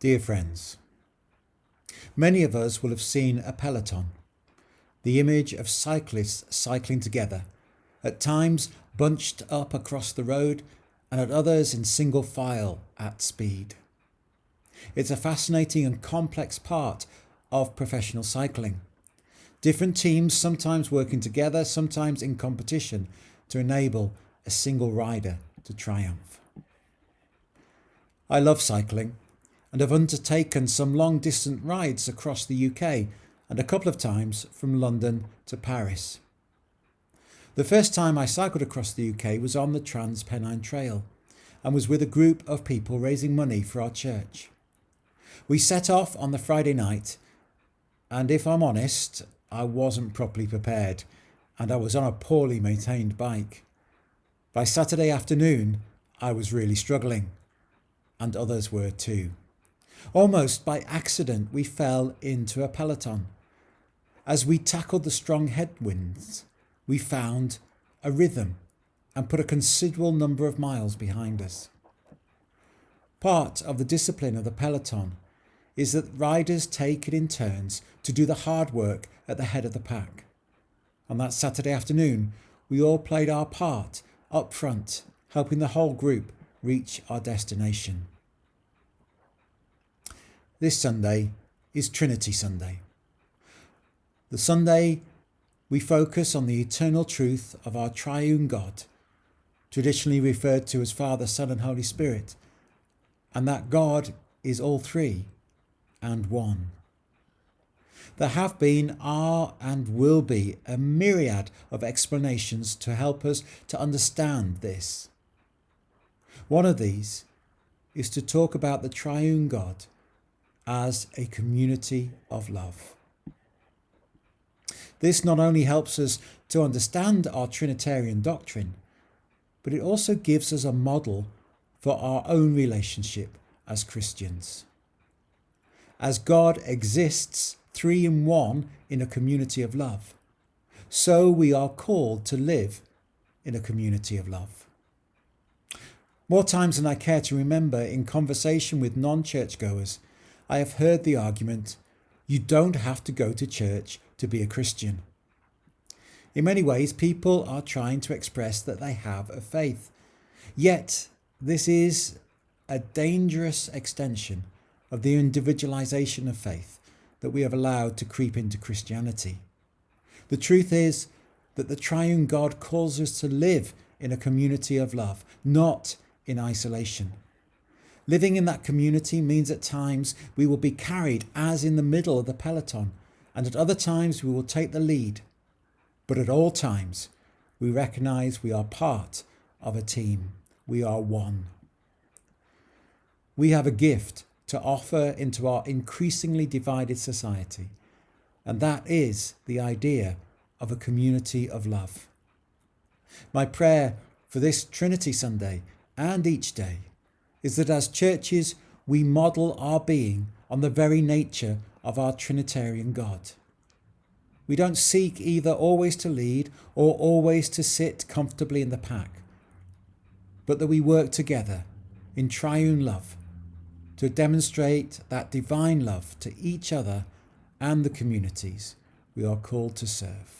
Dear friends, many of us will have seen a peloton, the image of cyclists cycling together, at times bunched up across the road and at others in single file at speed. It's a fascinating and complex part of professional cycling. Different teams sometimes working together, sometimes in competition to enable a single rider to triumph. I love cycling and have undertaken some long distance rides across the UK and a couple of times from London to Paris. The first time I cycled across the UK was on the Trans-Pennine Trail and was with a group of people raising money for our church. We set off on the Friday night, and if I'm honest, I wasn't properly prepared and I was on a poorly maintained bike. By Saturday afternoon, I was really struggling, and others were too. Almost by accident, we fell into a peloton. As we tackled the strong headwinds, we found a rhythm and put a considerable number of miles behind us. Part of the discipline of the peloton is that riders take it in turns to do the hard work at the head of the pack. On that Saturday afternoon, we all played our part up front, helping the whole group reach our destination. This Sunday is Trinity Sunday. The Sunday we focus on the eternal truth of our triune God, traditionally referred to as Father, Son and Holy Spirit, and that God is all three and one. There have been, are and will be a myriad of explanations to help us to understand this. One of these is to talk about the triune God as a community of love. This not only helps us to understand our Trinitarian doctrine, but it also gives us a model for our own relationship as Christians. As God exists three in one in a community of love, so we are called to live in a community of love. More times than I care to remember, in conversation with non-churchgoers, I have heard the argument, you don't have to go to church to be a Christian. In many ways, people are trying to express that they have a faith. Yet, this is a dangerous extension of the individualization of faith that we have allowed to creep into Christianity. The truth is that the triune God calls us to live in a community of love, not in isolation. Living in that community means at times we will be carried as in the middle of the peloton, and at other times we will take the lead. But at all times, we recognize we are part of a team. We are one. We have a gift to offer into our increasingly divided society, and that is the idea of a community of love. My prayer for this Trinity Sunday and each day is that as churches we model our being on the very nature of our Trinitarian God. We don't seek either always to lead or always to sit comfortably in the pack, but that we work together in triune love to demonstrate that divine love to each other and the communities we are called to serve.